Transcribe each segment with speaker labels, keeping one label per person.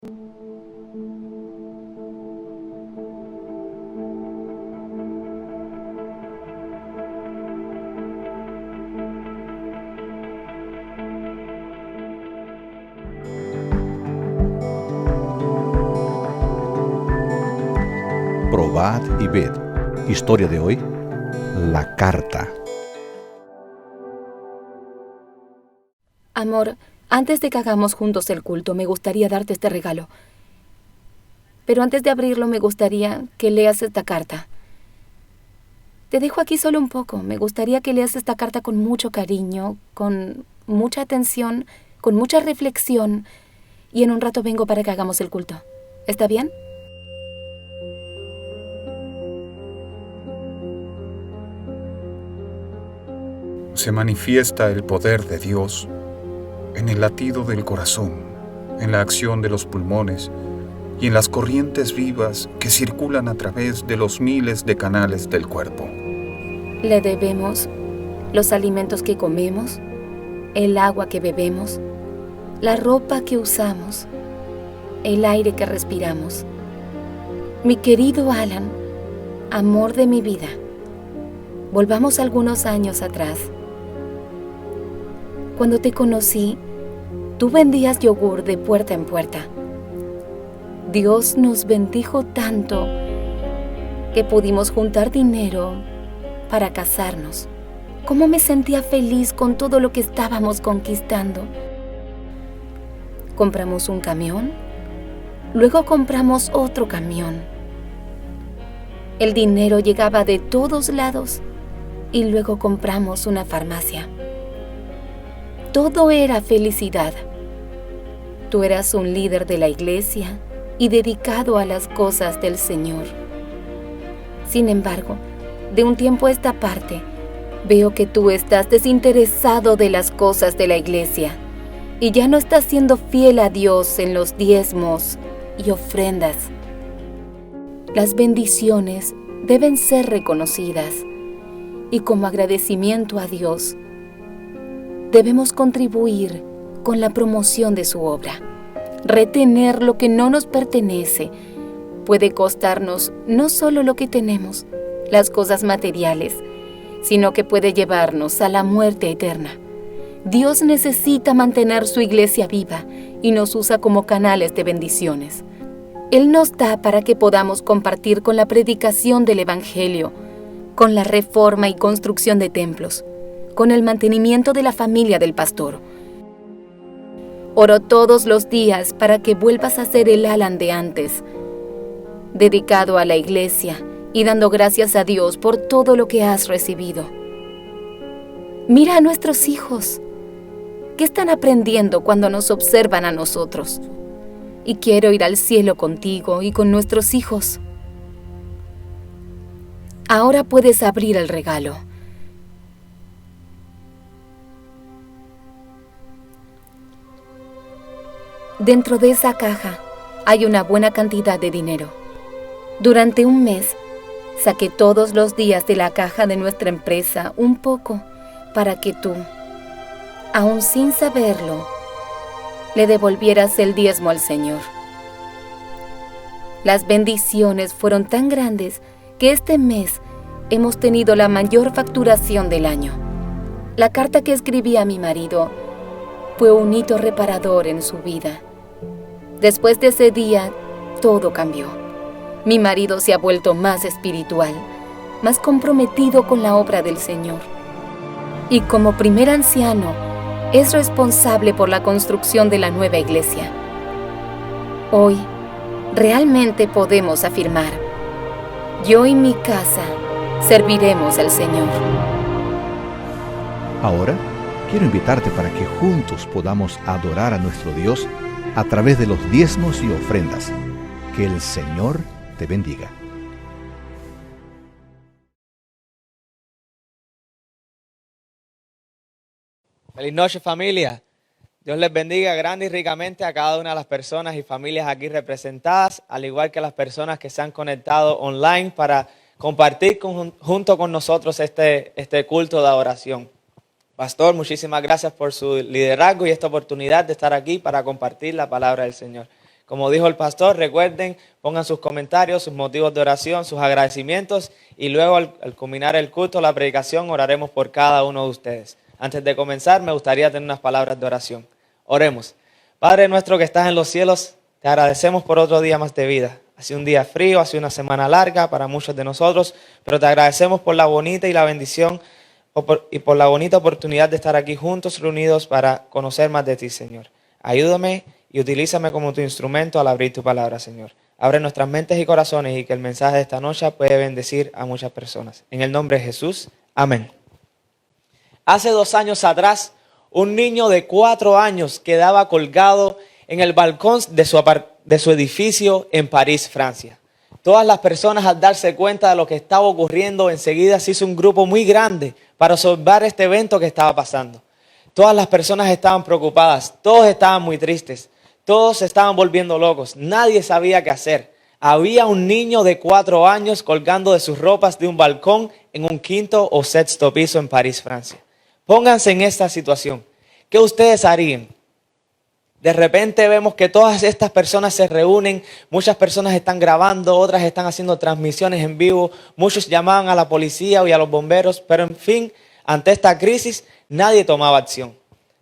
Speaker 1: Probad y ved. Historia de hoy, la carta.
Speaker 2: Amor, antes de que hagamos juntos el culto, me gustaría darte este regalo. Pero antes de abrirlo, me gustaría que leas esta carta. Te dejo aquí solo un poco. Me gustaría que leas esta carta con mucho cariño, con mucha atención, con mucha reflexión. Y en un rato vengo para que hagamos el culto. ¿Está bien?
Speaker 3: Se manifiesta el poder de Dios en el latido del corazón, en la acción de los pulmones y en las corrientes vivas que circulan a través de los miles de canales del cuerpo.
Speaker 2: Le debemos los alimentos que comemos, el agua que bebemos, la ropa que usamos, el aire que respiramos. Mi querido Alan, amor de mi vida, volvamos algunos años atrás. Cuando te conocí, tú vendías yogur de puerta en puerta. Dios nos bendijo tanto que pudimos juntar dinero para casarnos. Cómo me sentía feliz con todo lo que estábamos conquistando. Compramos un camión, luego compramos otro camión. El dinero llegaba de todos lados y luego compramos una farmacia. Todo era felicidad. Tú eras un líder de la iglesia y dedicado a las cosas del Señor. Sin embargo, de un tiempo a esta parte, veo que tú estás desinteresado de las cosas de la iglesia y ya no estás siendo fiel a Dios en los diezmos y ofrendas. Las bendiciones deben ser reconocidas y como agradecimiento a Dios, debemos contribuir con la promoción de su obra. Retener lo que no nos pertenece puede costarnos no solo lo que tenemos, las cosas materiales, sino que puede llevarnos a la muerte eterna. Dios necesita mantener su iglesia viva y nos usa como canales de bendiciones. Él nos da para que podamos compartir con la predicación del Evangelio, con la reforma y construcción de templos, con el mantenimiento de la familia del pastor. Oro todos los días para que vuelvas a ser el Alan de antes, dedicado a la iglesia y dando gracias a Dios por todo lo que has recibido. Mira a nuestros hijos. ¿Qué están aprendiendo cuando nos observan a nosotros? Y quiero ir al cielo contigo y con nuestros hijos. Ahora puedes abrir el regalo. Dentro de esa caja hay una buena cantidad de dinero. Durante un mes, saqué todos los días de la caja de nuestra empresa un poco para que tú, aún sin saberlo, le devolvieras el diezmo al Señor. Las bendiciones fueron tan grandes que este mes hemos tenido la mayor facturación del año. La carta que escribí a mi marido fue un hito reparador en su vida. Después de ese día, todo cambió. Mi marido se ha vuelto más espiritual, más comprometido con la obra del Señor. Y como primer anciano, es responsable por la construcción de la nueva iglesia. Hoy, realmente podemos afirmar: yo y mi casa serviremos al Señor.
Speaker 1: Ahora, quiero invitarte para que juntos podamos adorar a nuestro Dios a través de los diezmos y ofrendas. Que el Señor te bendiga.
Speaker 4: Feliz noche, familia. Dios les bendiga grande y ricamente a cada una de las personas y familias aquí representadas, al igual que a las personas que se han conectado online para compartir junto con nosotros este culto de adoración. Pastor, muchísimas gracias por su liderazgo y esta oportunidad de estar aquí para compartir la palabra del Señor. Como dijo el pastor, recuerden, pongan sus comentarios, sus motivos de oración, sus agradecimientos y luego al culminar el culto, la predicación, oraremos por cada uno de ustedes. Antes de comenzar, me gustaría tener unas palabras de oración. Oremos. Padre nuestro que estás en los cielos, te agradecemos por otro día más de vida. Ha sido un día frío, ha sido una semana larga para muchos de nosotros, pero te agradecemos por la bonita y la bendición y por la bonita oportunidad de estar aquí juntos, reunidos para conocer más de ti, Señor. Ayúdame y utilízame como tu instrumento al abrir tu palabra, Señor. Abre nuestras mentes y corazones y que el mensaje de esta noche pueda bendecir a muchas personas. En el nombre de Jesús, amén. Hace 2 años atrás, un niño de 4 años quedaba colgado en el balcón de su edificio en París, Francia. Todas las personas, al darse cuenta de lo que estaba ocurriendo, enseguida se hizo un grupo muy grande para observar este evento que estaba pasando. Todas las personas estaban preocupadas, todos estaban muy tristes, todos se estaban volviendo locos, nadie sabía qué hacer. Había un niño de 4 años colgando de sus ropas de un balcón en un 5º o 6º piso en París, Francia. Pónganse en esta situación. ¿Qué ustedes harían? De repente vemos que todas estas personas se reúnen, muchas personas están grabando, otras están haciendo transmisiones en vivo, muchos llamaban a la policía y a los bomberos, pero en fin, ante esta crisis nadie tomaba acción.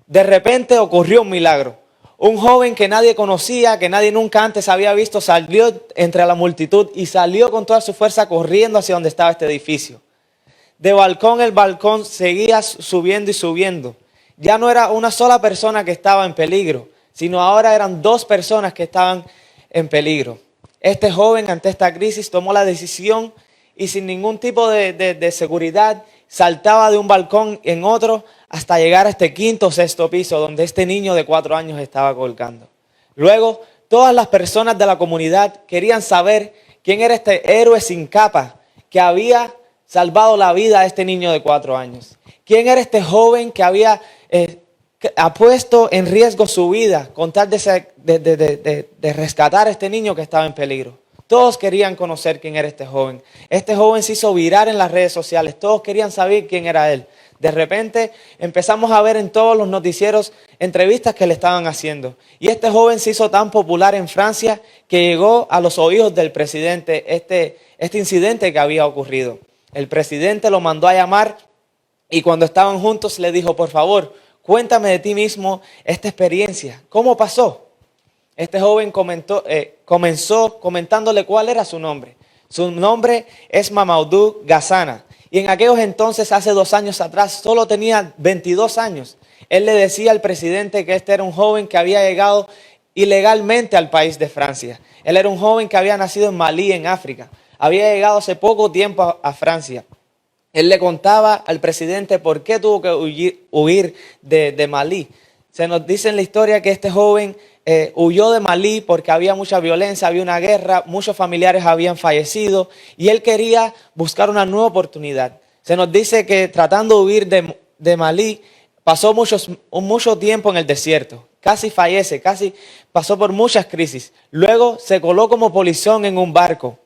Speaker 4: De repente ocurrió un milagro. Un joven que nadie conocía, que nadie nunca antes había visto, salió entre la multitud y salió con toda su fuerza corriendo hacia donde estaba este edificio. De balcón en balcón seguía subiendo y subiendo. Ya no era una sola persona que estaba en peligro, sino ahora eran 2 personas que estaban en peligro. Este joven ante esta crisis tomó la decisión y sin ningún tipo de seguridad saltaba de un balcón en otro hasta llegar a este 5º o 6º piso donde este niño de 4 años estaba colgando. Luego, todas las personas de la comunidad querían saber quién era este héroe sin capa que había salvado la vida a este niño de 4 años. ¿Quién era este joven que había ha puesto en riesgo su vida con tal de rescatar a este niño que estaba en peligro? Todos querían conocer quién era este joven. Este joven se hizo viral en las redes sociales. Todos querían saber quién era él. De repente empezamos a ver en todos los noticieros entrevistas que le estaban haciendo. Y este joven se hizo tan popular en Francia que llegó a los oídos del presidente este incidente que había ocurrido. El presidente lo mandó a llamar y cuando estaban juntos le dijo, por favor, cuéntame de ti mismo esta experiencia. ¿Cómo pasó? Este joven comenzó comentándole cuál era su nombre. Su nombre es Mamadou Gassana. Y en aquellos entonces, hace 2 años atrás, solo tenía 22 años. Él le decía al presidente que este era un joven que había llegado ilegalmente al país de Francia. Él era un joven que había nacido en Malí, en África. Había llegado hace poco tiempo a Francia. Él le contaba al presidente por qué tuvo que huir de Malí. Se nos dice en la historia que este joven huyó de Malí porque había mucha violencia, había una guerra, muchos familiares habían fallecido y él quería buscar una nueva oportunidad. Se nos dice que tratando de huir de Malí pasó mucho tiempo en el desierto. Casi fallece, casi pasó por muchas crisis. Luego se coló como polizón en un barco.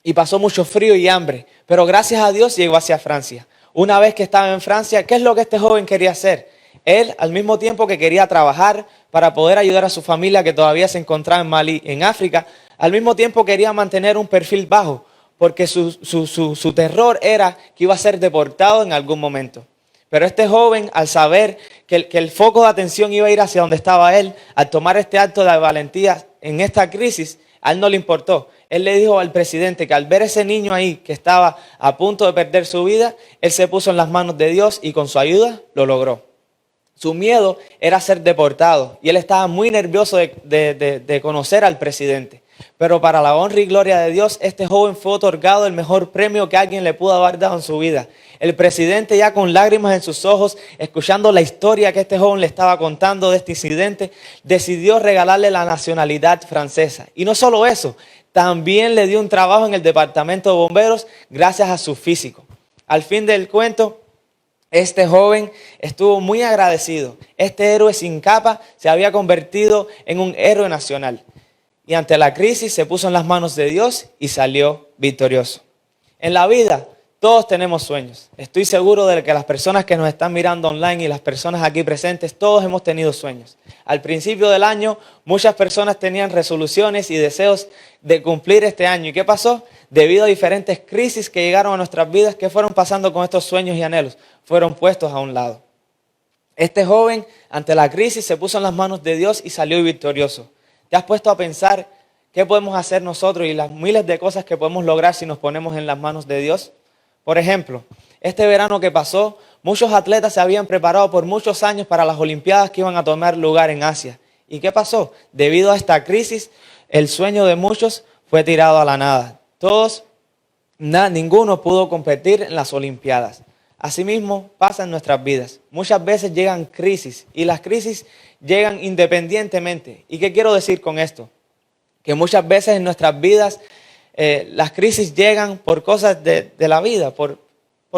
Speaker 4: Y pasó mucho frío y hambre, pero gracias a Dios llegó hacia Francia. Una vez que estaba en Francia, ¿qué es lo que este joven quería hacer? Él, al mismo tiempo que quería trabajar para poder ayudar a su familia que todavía se encontraba en Malí, en África, al mismo tiempo quería mantener un perfil bajo, porque su terror era que iba a ser deportado en algún momento. Pero este joven, al saber que el foco de atención iba a ir hacia donde estaba él, al tomar este acto de valentía en esta crisis, a él no le importó. Él le dijo al presidente que al ver ese niño ahí que estaba a punto de perder su vida, él se puso en las manos de Dios y con su ayuda lo logró. Su miedo era ser deportado y él estaba muy nervioso de conocer al presidente. Pero para la honra y gloria de Dios, este joven fue otorgado el mejor premio que alguien le pudo haber dado en su vida. El presidente, ya con lágrimas en sus ojos, escuchando la historia que este joven le estaba contando de este incidente, decidió regalarle la nacionalidad francesa. Y no solo eso, también le dio un trabajo en el departamento de bomberos gracias a su físico. Al fin del cuento, este joven estuvo muy agradecido. Este héroe sin capa se había convertido en un héroe nacional. Y ante la crisis se puso en las manos de Dios y salió victorioso. En la vida Todos tenemos sueños. Estoy seguro de que las personas que nos están mirando online y las personas aquí presentes, todos hemos tenido sueños. Al principio del año, muchas personas tenían resoluciones y deseos de cumplir este año. ¿Y qué pasó? Debido a diferentes crisis que llegaron a nuestras vidas, ¿qué fueron pasando con estos sueños y anhelos? Fueron puestos a un lado. Este joven, ante la crisis, se puso en las manos de Dios y salió victorioso. ¿Te has puesto a pensar qué podemos hacer nosotros y las miles de cosas que podemos lograr si nos ponemos en las manos de Dios? Por ejemplo, este verano que pasó, muchos atletas se habían preparado por muchos años para las Olimpiadas que iban a tomar lugar en Asia. ¿Y qué pasó? Debido a esta crisis, el sueño de muchos fue tirado a la nada. Ninguno pudo competir en las Olimpiadas. Asimismo, pasa en nuestras vidas. Muchas veces llegan crisis y las crisis llegan independientemente. ¿Y qué quiero decir con esto? Que muchas veces en nuestras vidas las crisis llegan por cosas de la vida, por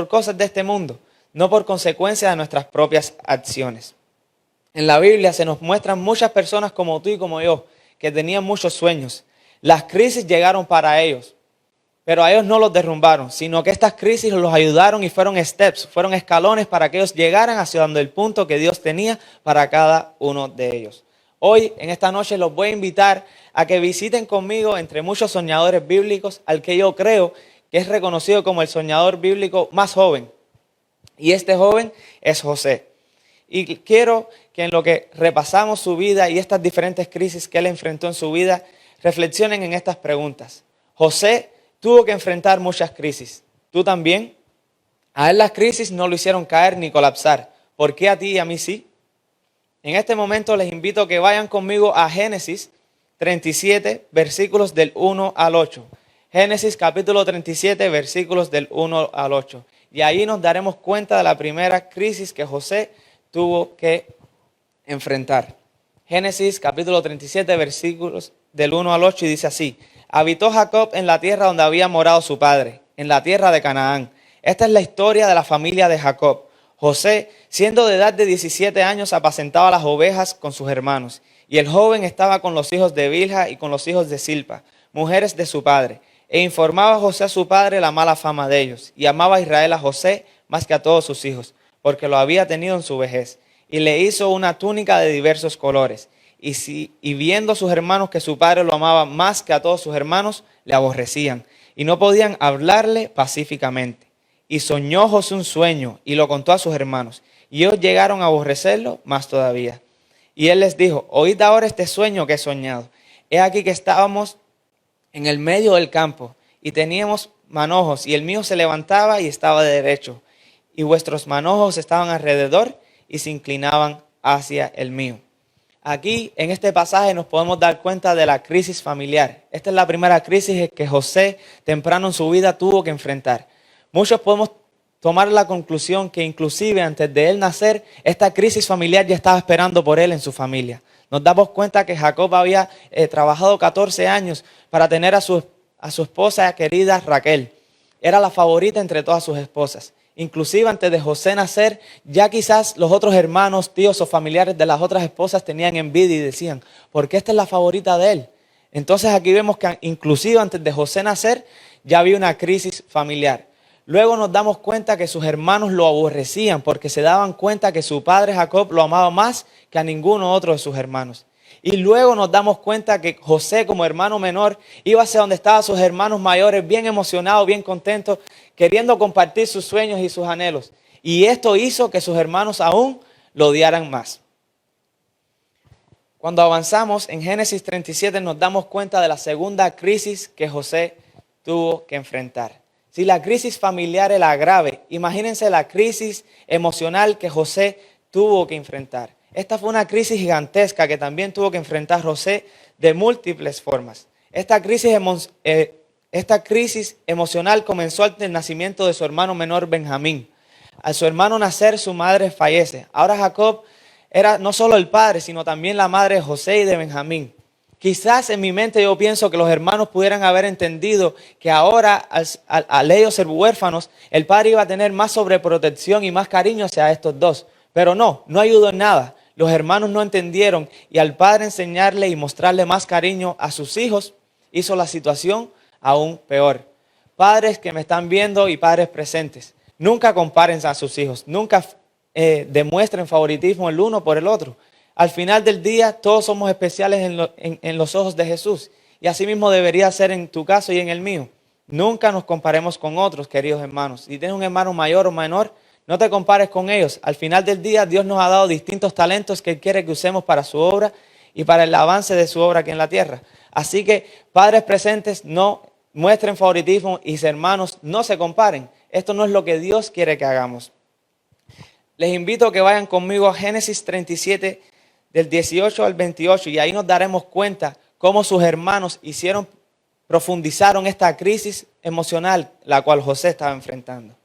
Speaker 4: cosas de este mundo, no por consecuencia de nuestras propias acciones. En la Biblia se nos muestran muchas personas como tú y como yo, que tenían muchos sueños. Las crisis llegaron para ellos, pero a ellos no los derrumbaron, sino que estas crisis los ayudaron y fueron fueron escalones para que ellos llegaran hacia donde el punto que Dios tenía para cada uno de ellos. Hoy, en esta noche, los voy a invitar a que visiten conmigo, entre muchos soñadores bíblicos, al que yo creo que es reconocido como el soñador bíblico más joven. Y este joven es José. Y quiero que en lo que repasamos su vida y estas diferentes crisis que él enfrentó en su vida, reflexionen en estas preguntas. José tuvo que enfrentar muchas crisis. ¿Tú también? A él las crisis no lo hicieron caer ni colapsar. ¿Por qué a ti y a mí sí? En este momento les invito a que vayan conmigo a Génesis 37, versículos del 1 al 8. Génesis capítulo 37, versículos del 1 al 8. Y ahí nos daremos cuenta de la primera crisis que José tuvo que enfrentar. Génesis capítulo 37, versículos del 1 al 8, y dice así: habitó Jacob en la tierra donde había morado su padre, en la tierra de Canaán. Esta es la historia de la familia de Jacob. José, siendo de edad de 17 años, apacentaba las ovejas con sus hermanos. Y el joven estaba con los hijos de Bilha y con los hijos de Silpa, mujeres de su padre. E informaba José a su padre la mala fama de ellos. Y amaba a Israel a José más que a todos sus hijos, porque lo había tenido en su vejez. Y le hizo una túnica de diversos colores. Y viendo sus hermanos que su padre lo amaba más que a todos sus hermanos, le aborrecían. Y no podían hablarle pacíficamente. Y soñó José un sueño y lo contó a sus hermanos. Y ellos llegaron a aborrecerlo más todavía. Y él les dijo: oíd ahora este sueño que he soñado. He aquí que estábamos en el medio del campo y teníamos manojos, y el mío se levantaba y estaba de derecho, y vuestros manojos estaban alrededor y se inclinaban hacia el mío. Aquí en este pasaje nos podemos dar cuenta de la crisis familiar. Esta es la primera crisis que José temprano en su vida tuvo que enfrentar. Muchos podemos tomar la conclusión que inclusive antes de él nacer, esta crisis familiar ya estaba esperando por él en su familia. Nos damos cuenta que Jacob había trabajado 14 años para tener a su esposa querida Raquel. Era la favorita entre todas sus esposas. Inclusive antes de José nacer, ya quizás los otros hermanos, tíos o familiares de las otras esposas tenían envidia y decían: ¿por qué esta es la favorita de él? Entonces aquí vemos que inclusive antes de José nacer, ya había una crisis familiar. Luego nos damos cuenta que sus hermanos lo aborrecían porque se daban cuenta que su padre Jacob lo amaba más que a ninguno otro de sus hermanos. Y luego nos damos cuenta que José, como hermano menor, iba hacia donde estaban sus hermanos mayores, bien emocionados, bien contentos, queriendo compartir sus sueños y sus anhelos. Y esto hizo que sus hermanos aún lo odiaran más. Cuando avanzamos en Génesis 37 nos damos cuenta de la segunda crisis que José tuvo que enfrentar. Si la crisis familiar era grave, imagínense la crisis emocional que José tuvo que enfrentar. Esta fue una crisis gigantesca que también tuvo que enfrentar José de múltiples formas. Esta crisis emocional comenzó al nacimiento de su hermano menor Benjamín. Al su hermano nacer, su madre fallece. Ahora Jacob era no solo el padre, sino también la madre de José y de Benjamín. Quizás en mi mente yo pienso que los hermanos pudieran haber entendido que ahora, al ellos ser huérfanos, el padre iba a tener más sobreprotección y más cariño hacia estos dos. Pero no ayudó en nada. Los hermanos no entendieron y al padre enseñarle y mostrarle más cariño a sus hijos, hizo la situación aún peor. padres que me están viendo y padres presentes, nunca comparen a sus hijos, nunca demuestren favoritismo el uno por el otro. Al final del día, todos somos especiales en los ojos de Jesús. Y así mismo debería ser en tu caso y en el mío. Nunca nos comparemos con otros, queridos hermanos. Si tienes un hermano mayor o menor, no te compares con ellos. Al final del día, Dios nos ha dado distintos talentos que Él quiere que usemos para su obra y para el avance de su obra aquí en la tierra. Así que, padres presentes, no muestren favoritismo y hermanos, no se comparen. Esto no es lo que Dios quiere que hagamos. Les invito a que vayan conmigo a Génesis 37, del 18 al 28, y ahí nos daremos cuenta cómo sus hermanos profundizaron esta crisis emocional la cual José estaba enfrentando.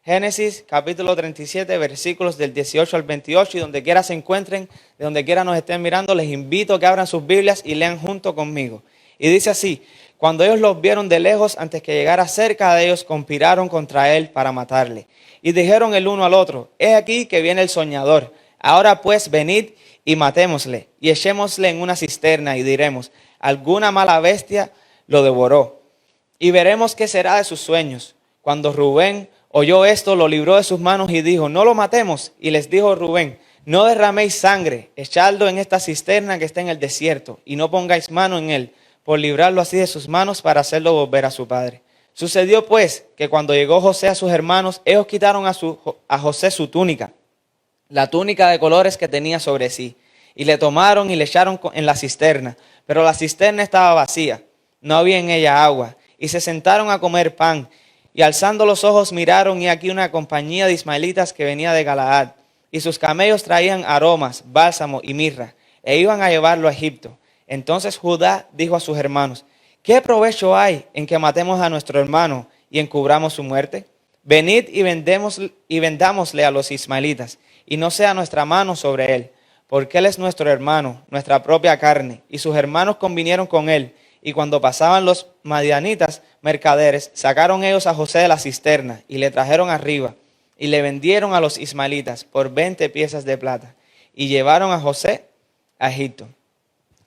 Speaker 4: Génesis capítulo 37, versículos del 18 al 28, y donde quiera se encuentren, de donde quiera nos estén mirando, les invito a que abran sus Biblias y lean junto conmigo. Y dice así: cuando ellos los vieron de lejos, antes que llegara cerca de ellos, conspiraron contra él para matarle. Y dijeron el uno al otro: he aquí que viene el soñador. Ahora pues venid y matémosle, y echémosle en una cisterna, y diremos: alguna mala bestia lo devoró, y veremos qué será de sus sueños. Cuando Rubén oyó esto, lo libró de sus manos y dijo: no lo matemos. Y les dijo Rubén: no derraméis sangre, echadlo en esta cisterna que está en el desierto, y no pongáis mano en él, por librarlo así de sus manos, para hacerlo volver a su padre. Sucedió pues que cuando llegó José a sus hermanos, ellos quitaron a José su túnica, la túnica de colores que tenía sobre sí, y le tomaron y le echaron en la cisterna. Pero la cisterna estaba vacía, no había en ella agua, y se sentaron a comer pan. Y alzando los ojos miraron, y aquí una compañía de ismaelitas que venía de Galaad, y sus camellos traían aromas, bálsamo y mirra, e iban a llevarlo a Egipto. Entonces Judá dijo a sus hermanos: ¿qué provecho hay en que matemos a nuestro hermano y encubramos su muerte? Venid y vendámosle a los ismaelitas, y no sea nuestra mano sobre él, porque él es nuestro hermano, nuestra propia carne. Y sus hermanos convinieron con él, y cuando pasaban los madianitas mercaderes, sacaron ellos a José de la cisterna, y le trajeron arriba, y le vendieron a los ismaelitas por 20 piezas de plata, y llevaron a José a Egipto.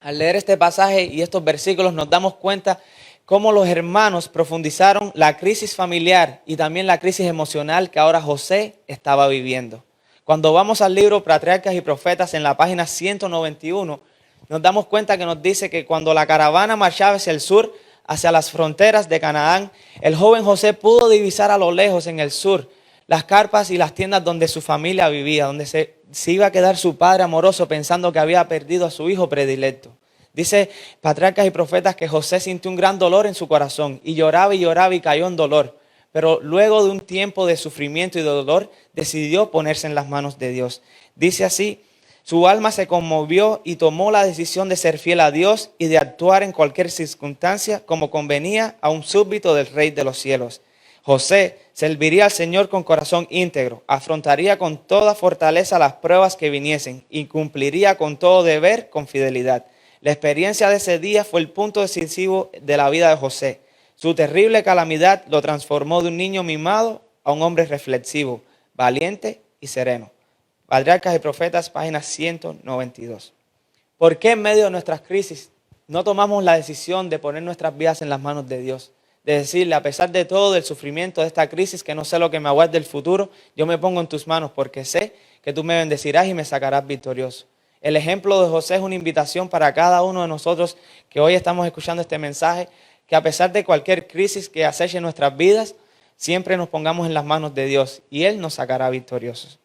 Speaker 4: Al leer este pasaje y estos versículos nos damos cuenta cómo los hermanos profundizaron la crisis familiar y también la crisis emocional que ahora José estaba viviendo. Cuando vamos al libro Patriarcas y Profetas, en la página 191, nos damos cuenta que nos dice que cuando la caravana marchaba hacia el sur, hacia las fronteras de Canaán, el joven José pudo divisar a lo lejos en el sur las carpas y las tiendas donde su familia vivía, donde se iba a quedar su padre amoroso pensando que había perdido a su hijo predilecto. Dice Patriarcas y Profetas que José sintió un gran dolor en su corazón y lloraba y cayó en dolor. Pero luego de un tiempo de sufrimiento y de dolor, decidió ponerse en las manos de Dios. Dice así: su alma se conmovió y tomó la decisión de ser fiel a Dios y de actuar en cualquier circunstancia como convenía a un súbdito del Rey de los cielos. José serviría al Señor con corazón íntegro, afrontaría con toda fortaleza las pruebas que viniesen y cumpliría con todo deber con fidelidad. La experiencia de ese día fue el punto decisivo de la vida de José. Su terrible calamidad lo transformó de un niño mimado a un hombre reflexivo, valiente y sereno. Patriarcas y Profetas, página 192. ¿Por qué en medio de nuestras crisis no tomamos la decisión de poner nuestras vidas en las manos de Dios? De decirle, a pesar de todo el sufrimiento de esta crisis, que no sé lo que me aguarda el futuro, yo me pongo en tus manos porque sé que tú me bendecirás y me sacarás victorioso. El ejemplo de José es una invitación para cada uno de nosotros que hoy estamos escuchando este mensaje, que a pesar de cualquier crisis que aceche nuestras vidas, siempre nos pongamos en las manos de Dios y Él nos sacará victoriosos.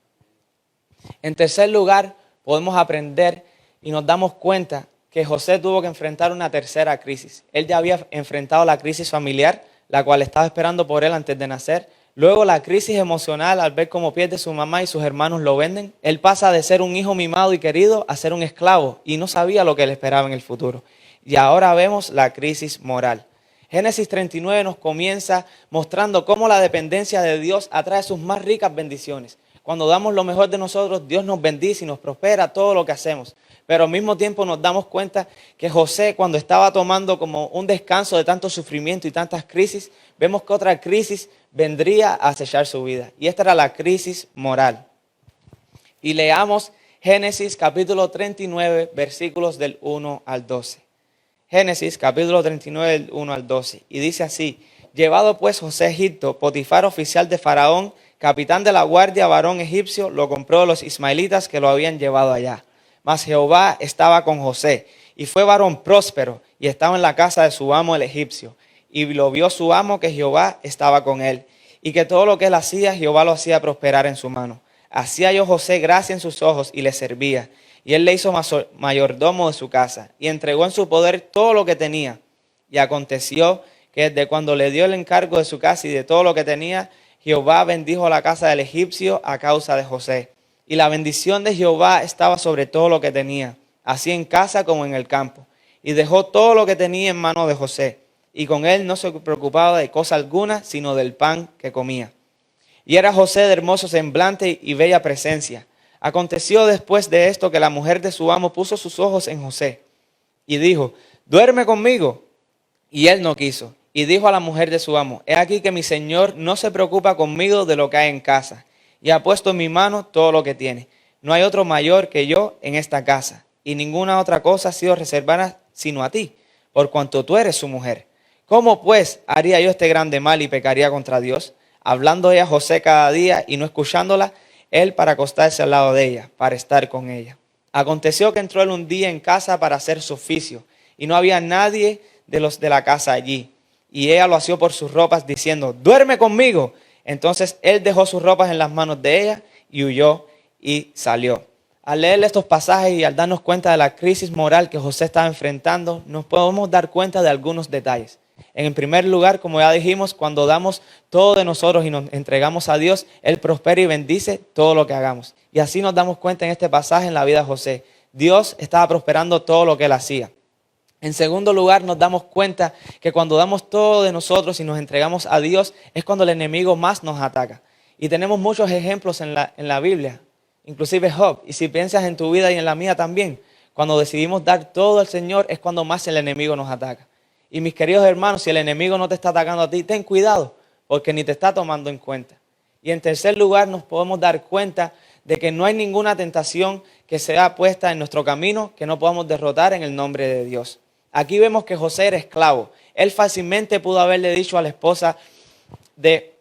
Speaker 4: En tercer lugar, podemos aprender y nos damos cuenta que José tuvo que enfrentar una tercera crisis. Él ya había enfrentado la crisis familiar, la cual estaba esperando por él antes de nacer. Luego la crisis emocional al ver cómo pierde su mamá y sus hermanos lo venden. Él pasa de ser un hijo mimado y querido a ser un esclavo y no sabía lo que le esperaba en el futuro. Y ahora vemos la crisis moral. Génesis 39 nos comienza mostrando cómo la dependencia de Dios atrae sus más ricas bendiciones. Cuando damos lo mejor de nosotros, Dios nos bendice y nos prospera todo lo que hacemos. Pero al mismo tiempo nos damos cuenta que José, cuando estaba tomando como un descanso de tanto sufrimiento y tantas crisis, vemos que otra crisis vendría a acechar su vida. Y esta era la crisis moral. Y leamos Génesis capítulo 39, versículos del 1 al 12. Génesis capítulo 39, del 1 al 12. Y dice así: Llevado pues José a Egipto, Potifar, oficial de Faraón, capitán de la guardia, varón egipcio, lo compró de los ismaelitas que lo habían llevado allá. Mas Jehová estaba con José, y fue varón próspero, y estaba en la casa de su amo el egipcio. Y lo vio su amo que Jehová estaba con él, y que todo lo que él hacía, Jehová lo hacía prosperar en su mano. Hacía yo José gracia en sus ojos, y le servía. Y él le hizo mayordomo de su casa, y entregó en su poder todo lo que tenía. Y aconteció que desde cuando le dio el encargo de su casa y de todo lo que tenía, Jehová bendijo la casa del egipcio a causa de José. Y la bendición de Jehová estaba sobre todo lo que tenía, así en casa como en el campo. Y dejó todo lo que tenía en mano de José. Y con él no se preocupaba de cosa alguna, sino del pan que comía. Y era José de hermoso semblante y bella presencia. Aconteció después de esto que la mujer de su amo puso sus ojos en José. Y dijo, duerme conmigo. Y él no quiso. Y dijo a la mujer de su amo, he aquí que mi señor no se preocupa conmigo de lo que hay en casa, y ha puesto en mi mano todo lo que tiene. No hay otro mayor que yo en esta casa, y ninguna otra cosa ha sido reservada sino a ti, por cuanto tú eres su mujer. ¿Cómo pues haría yo este grande mal y pecaría contra Dios? Hablando ella a José cada día y no escuchándola, él para acostarse al lado de ella, para estar con ella. Aconteció que entró él un día en casa para hacer su oficio, y no había nadie de los de la casa allí. Y ella lo asió por sus ropas, diciendo, duerme conmigo. Entonces él dejó sus ropas en las manos de ella y huyó y salió. Al leer estos pasajes y al darnos cuenta de la crisis moral que José estaba enfrentando, nos podemos dar cuenta de algunos detalles. En primer lugar, como ya dijimos, cuando damos todo de nosotros y nos entregamos a Dios, Él prospera y bendice todo lo que hagamos. Y así nos damos cuenta en este pasaje en la vida de José. Dios estaba prosperando todo lo que él hacía. En segundo lugar, nos damos cuenta que cuando damos todo de nosotros y nos entregamos a Dios, es cuando el enemigo más nos ataca. Y tenemos muchos ejemplos en la Biblia, inclusive Job. Y si piensas en tu vida y en la mía también, cuando decidimos dar todo al Señor es cuando más el enemigo nos ataca. Y mis queridos hermanos, si el enemigo no te está atacando a ti, ten cuidado, porque ni te está tomando en cuenta. Y en tercer lugar, nos podemos dar cuenta de que no hay ninguna tentación que sea puesta en nuestro camino que no podamos derrotar en el nombre de Dios. Aquí vemos que José era esclavo. Él fácilmente pudo haberle dicho a la esposa de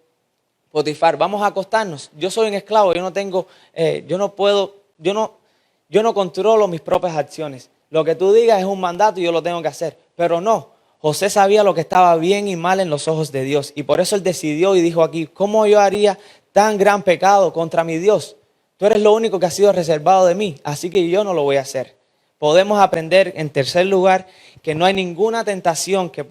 Speaker 4: Potifar, vamos a acostarnos. Yo soy un esclavo, yo no controlo mis propias acciones. Lo que tú digas es un mandato y yo lo tengo que hacer. Pero no, José sabía lo que estaba bien y mal en los ojos de Dios. Y por eso él decidió y dijo aquí, ¿cómo yo haría tan gran pecado contra mi Dios? Tú eres lo único que ha sido reservado de mí, así que yo no lo voy a hacer. Podemos aprender, en tercer lugar, que no hay ninguna tentación que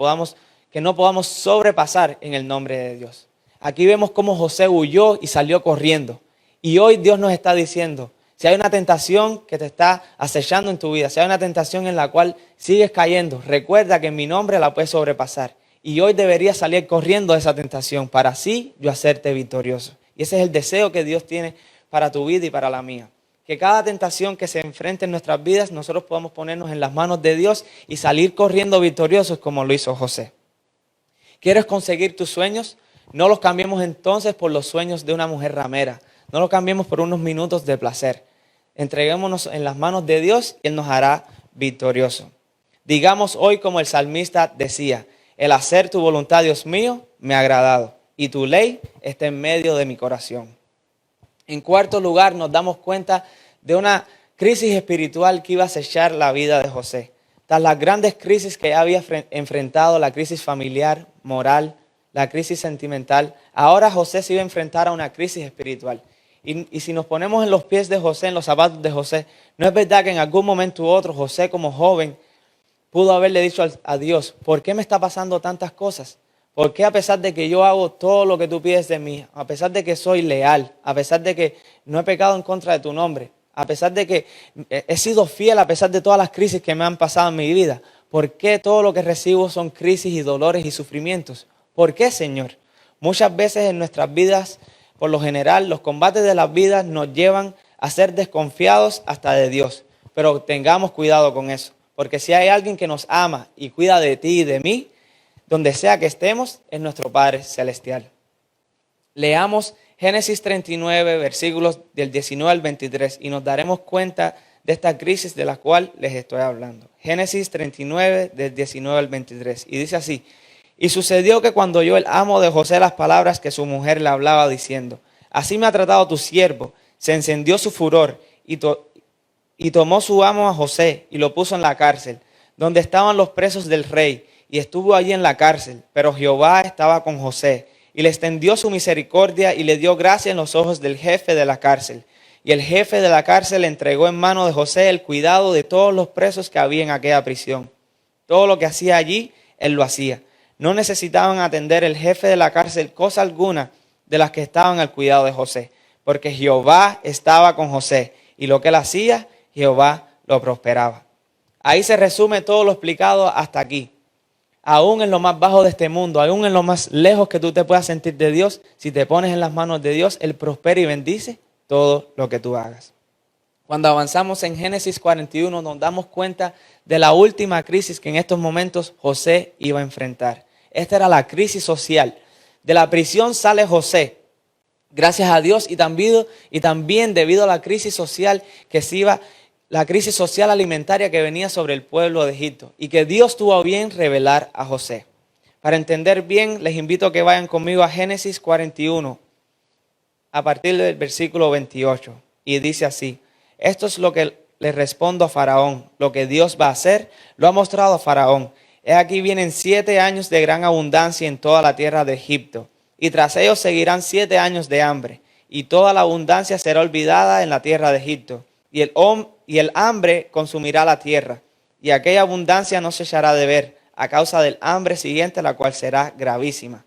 Speaker 4: no podamos sobrepasar en el nombre de Dios. Aquí vemos cómo José huyó y salió corriendo. Y hoy Dios nos está diciendo, si hay una tentación que te está acechando en tu vida, si hay una tentación en la cual sigues cayendo, recuerda que en mi nombre la puedes sobrepasar. Y hoy deberías salir corriendo de esa tentación para así yo hacerte victorioso. Y ese es el deseo que Dios tiene para tu vida y para la mía. Que cada tentación que se enfrente en nuestras vidas, nosotros podamos ponernos en las manos de Dios y salir corriendo victoriosos como lo hizo José. ¿Quieres conseguir tus sueños? No los cambiemos entonces por los sueños de una mujer ramera. No los cambiemos por unos minutos de placer. Entreguémonos en las manos de Dios y Él nos hará victoriosos. Digamos hoy como el salmista decía, el hacer tu voluntad, Dios mío, me ha agradado y tu ley está en medio de mi corazón. En cuarto lugar, nos damos cuenta de una crisis espiritual que iba a acechar la vida de José. Tras las grandes crisis que había enfrentado, la crisis familiar, moral, la crisis sentimental, ahora José se iba a enfrentar a una crisis espiritual. Y si nos ponemos en los pies de José, en los zapatos de José, no es verdad que en algún momento u otro José como joven pudo haberle dicho a Dios, ¿por qué me está pasando tantas cosas? ¿Por qué a pesar de que yo hago todo lo que tú pides de mí, a pesar de que soy leal, a pesar de que no he pecado en contra de tu nombre, a pesar de que he sido fiel a pesar de todas las crisis que me han pasado en mi vida, ¿por qué todo lo que recibo son crisis y dolores y sufrimientos? ¿Por qué, Señor? Muchas veces en nuestras vidas, por lo general, los combates de las vidas nos llevan a ser desconfiados hasta de Dios. Pero tengamos cuidado con eso, porque si hay alguien que nos ama y cuida de ti y de mí, donde sea que estemos, es nuestro Padre Celestial. Leamos Génesis 39, versículos del 19 al 23, y nos daremos cuenta de esta crisis de la cual les estoy hablando. Génesis 39, del 19 al 23, y dice así, Y sucedió que cuando oyó el amo de José las palabras que su mujer le hablaba diciendo, así me ha tratado tu siervo, se encendió su furor y tomó su amo a José y lo puso en la cárcel, donde estaban los presos del rey, y estuvo allí en la cárcel. Pero Jehová estaba con José, y le extendió su misericordia y le dio gracia en los ojos del jefe de la cárcel. Y el jefe de la cárcel le entregó en mano de José el cuidado de todos los presos que había en aquella prisión. Todo lo que hacía allí, él lo hacía. No necesitaban atender el jefe de la cárcel cosa alguna de las que estaban al cuidado de José, porque Jehová estaba con José, y lo que él hacía, Jehová lo prosperaba. Ahí se resume todo lo explicado hasta aquí. Aún en lo más bajo de este mundo, aún en lo más lejos que tú te puedas sentir de Dios, si te pones en las manos de Dios, Él prospera y bendice todo lo que tú hagas. Cuando avanzamos en Génesis 41, nos damos cuenta de la última crisis que en estos momentos José iba a enfrentar. Esta era la crisis social. De la prisión sale José, gracias a Dios, y también debido a la crisis social que se iba, la crisis social alimentaria que venía sobre el pueblo de Egipto, y que Dios tuvo a bien revelar a José. Para entender bien, les invito a que vayan conmigo a Génesis 41, a partir del versículo 28, y dice así: esto es lo que le respondo a Faraón, lo que Dios va a hacer, lo ha mostrado a Faraón. He aquí vienen 7 años de gran abundancia en toda la tierra de Egipto, y tras ellos seguirán 7 años de hambre, y toda la abundancia será olvidada en la tierra de Egipto, y el hambre consumirá la tierra, y aquella abundancia no se echará de ver, a causa del hambre siguiente, la cual será gravísima.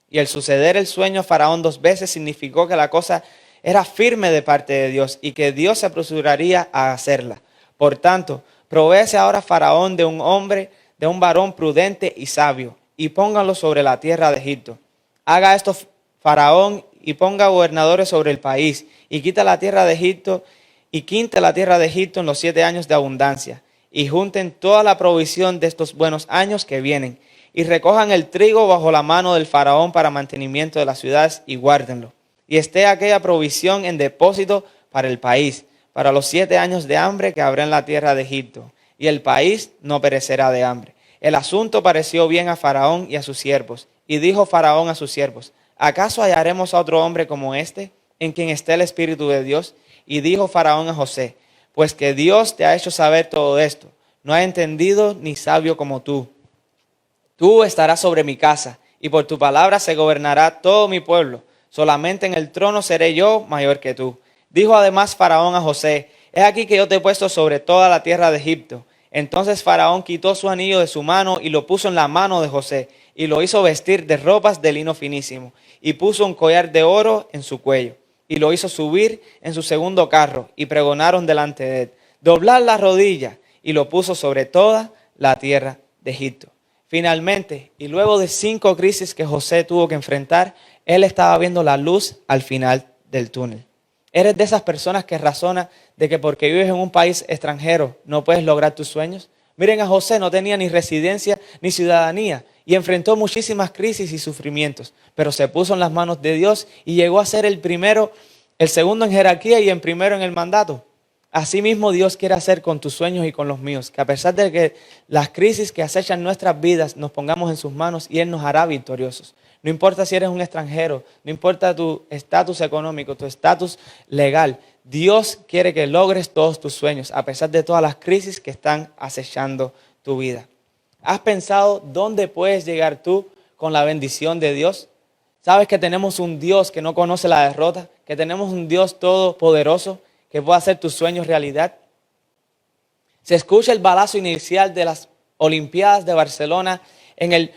Speaker 4: Y el suceder el sueño a Faraón 2 veces significó que la cosa era firme de parte de Dios, y que Dios se apresuraría a hacerla. Por tanto, provéese ahora Faraón de un varón prudente y sabio, y pónganlo sobre la tierra de Egipto. Haga esto Faraón, y ponga gobernadores sobre el país, y quinte la tierra de Egipto en los 7 años de abundancia, y junten toda la provisión de estos buenos años que vienen, y recojan el trigo bajo la mano del Faraón para mantenimiento de las ciudades, y guárdenlo. Y esté aquella provisión en depósito para el país, para los 7 años de hambre que habrá en la tierra de Egipto, y el país no perecerá de hambre. El asunto pareció bien a Faraón y a sus siervos, y dijo Faraón a sus siervos: ¿acaso hallaremos a otro hombre como este, en quien esté el Espíritu de Dios? Y dijo Faraón a José: pues que Dios te ha hecho saber todo esto, no hay entendido ni sabio como tú. Tú estarás sobre mi casa, y por tu palabra se gobernará todo mi pueblo. Solamente en el trono seré yo mayor que tú. Dijo además Faraón a José: he aquí que yo te he puesto sobre toda la tierra de Egipto. Entonces Faraón quitó su anillo de su mano y lo puso en la mano de José, y lo hizo vestir de ropas de lino finísimo, y puso un collar de oro en su cuello, y lo hizo subir en su segundo carro, y pregonaron delante de él: doblar la rodilla, y lo puso sobre toda la tierra de Egipto. Finalmente, y luego de 5 crisis que José tuvo que enfrentar, él estaba viendo la luz al final del túnel. ¿Eres de esas personas que razona de que porque vives en un país extranjero no puedes lograr tus sueños? Miren a José, no tenía ni residencia ni ciudadanía y enfrentó muchísimas crisis y sufrimientos, pero se puso en las manos de Dios y llegó a ser el segundo en jerarquía y el primero en el mandato. Asimismo, Dios quiere hacer con tus sueños y con los míos, que a pesar de que las crisis que acechan nuestras vidas nos pongamos en sus manos y Él nos hará victoriosos. No importa si eres un extranjero, no importa tu estatus económico, tu estatus legal. Dios quiere que logres todos tus sueños, a pesar de todas las crisis que están acechando tu vida. ¿Has pensado dónde puedes llegar tú con la bendición de Dios? ¿Sabes que tenemos un Dios que no conoce la derrota? ¿Que tenemos un Dios todopoderoso que puede hacer tus sueños realidad? Se escucha el balazo inicial de las Olimpiadas de Barcelona en el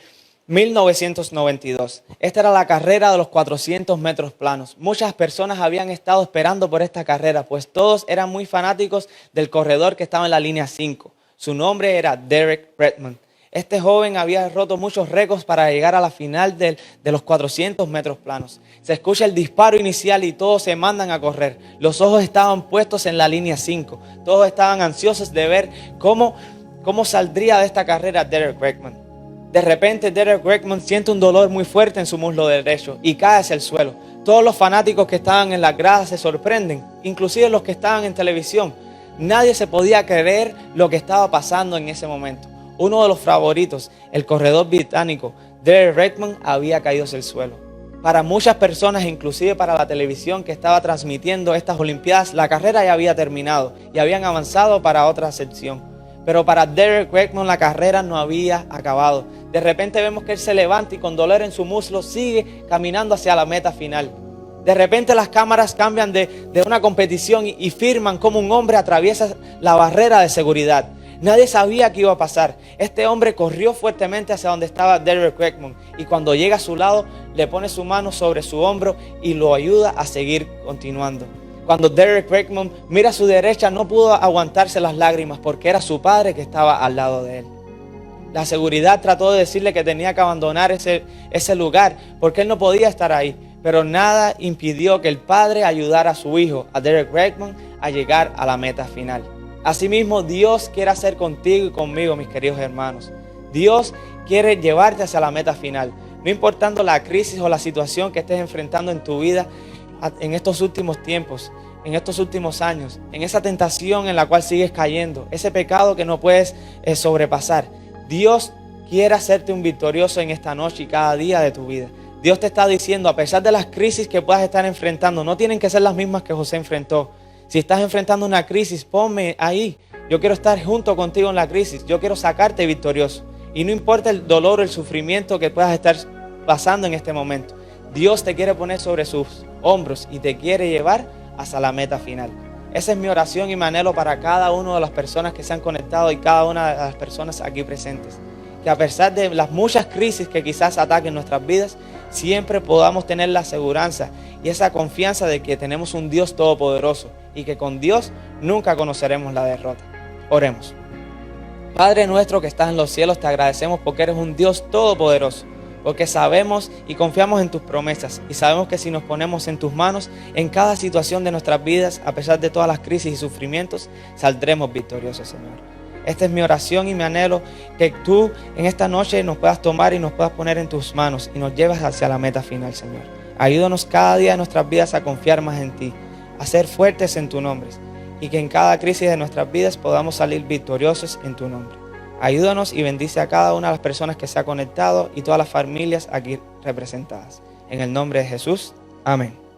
Speaker 4: 1992. Esta era la carrera de los 400 metros planos. Muchas personas habían estado esperando por esta carrera, pues todos eran muy fanáticos del corredor que estaba en la línea 5. Su nombre era Derek Redmond. Este joven había roto muchos récords para llegar a la final de los 400 metros planos. Se escucha el disparo inicial y todos se mandan a correr. Los ojos estaban puestos en la línea 5. Todos estaban ansiosos de ver cómo saldría de esta carrera Derek Redmond. De repente Derek Redmond siente un dolor muy fuerte en su muslo derecho y cae hacia el suelo. Todos los fanáticos que estaban en las gradas se sorprenden, inclusive los que estaban en televisión. Nadie se podía creer lo que estaba pasando en ese momento. uno de los favoritos, el corredor británico Derek Redmond, había caído hacia el suelo. Para muchas personas, inclusive para la televisión que estaba transmitiendo estas Olimpiadas, la carrera ya había terminado y habían avanzado para otra sección. Pero para Derek Redmond la carrera no había acabado. De repente vemos que él se levanta y con dolor en su muslo sigue caminando hacia la meta final. De repente las cámaras cambian de una competición y firman como un hombre atraviesa la barrera de seguridad. Nadie sabía qué iba a pasar. Este hombre corrió fuertemente hacia donde estaba Derek Redmond y cuando llega a su lado le pone su mano sobre su hombro y lo ayuda a seguir continuando. Cuando Derek Redmond mira a su derecha no pudo aguantarse las lágrimas porque era su padre que estaba al lado de él. La seguridad trató de decirle que tenía que abandonar ese lugar porque él no podía estar ahí. Pero nada impidió que el padre ayudara a su hijo, a Derek Redmond, a llegar a la meta final. Asimismo, Dios quiere hacer contigo y conmigo, mis queridos hermanos. Dios quiere llevarte hacia la meta final. No importando la crisis o la situación que estés enfrentando en tu vida en estos últimos tiempos, en estos últimos años, en esa tentación en la cual sigues cayendo, ese pecado que no puedes sobrepasar. Dios quiere hacerte un victorioso en esta noche y cada día de tu vida. Dios te está diciendo, a pesar de las crisis que puedas estar enfrentando, no tienen que ser las mismas que José enfrentó. Si estás enfrentando una crisis, ponme ahí. Yo quiero estar junto contigo en la crisis. Yo quiero sacarte victorioso. Y no importa el dolor o el sufrimiento que puedas estar pasando en este momento. Dios te quiere poner sobre sus hombros y te quiere llevar hasta la meta final. Esa es mi oración y mi anhelo para cada una de las personas que se han conectado y cada una de las personas aquí presentes. Que a pesar de las muchas crisis que quizás ataquen nuestras vidas, siempre podamos tener la seguridad y esa confianza de que tenemos un Dios todopoderoso y que con Dios nunca conoceremos la derrota. Oremos. Padre nuestro que estás en los cielos, te agradecemos porque eres un Dios todopoderoso, porque sabemos y confiamos en tus promesas y sabemos que si nos ponemos en tus manos, en cada situación de nuestras vidas, a pesar de todas las crisis y sufrimientos, saldremos victoriosos, Señor. Esta es mi oración y mi anhelo, que tú en esta noche nos puedas tomar y nos puedas poner en tus manos y nos lleves hacia la meta final, Señor. Ayúdanos cada día de nuestras vidas a confiar más en ti, a ser fuertes en tu nombre y que en cada crisis de nuestras vidas podamos salir victoriosos en tu nombre. Ayúdanos y bendice a cada una de las personas que se ha conectado y todas las familias aquí representadas. En el nombre de Jesús, amén.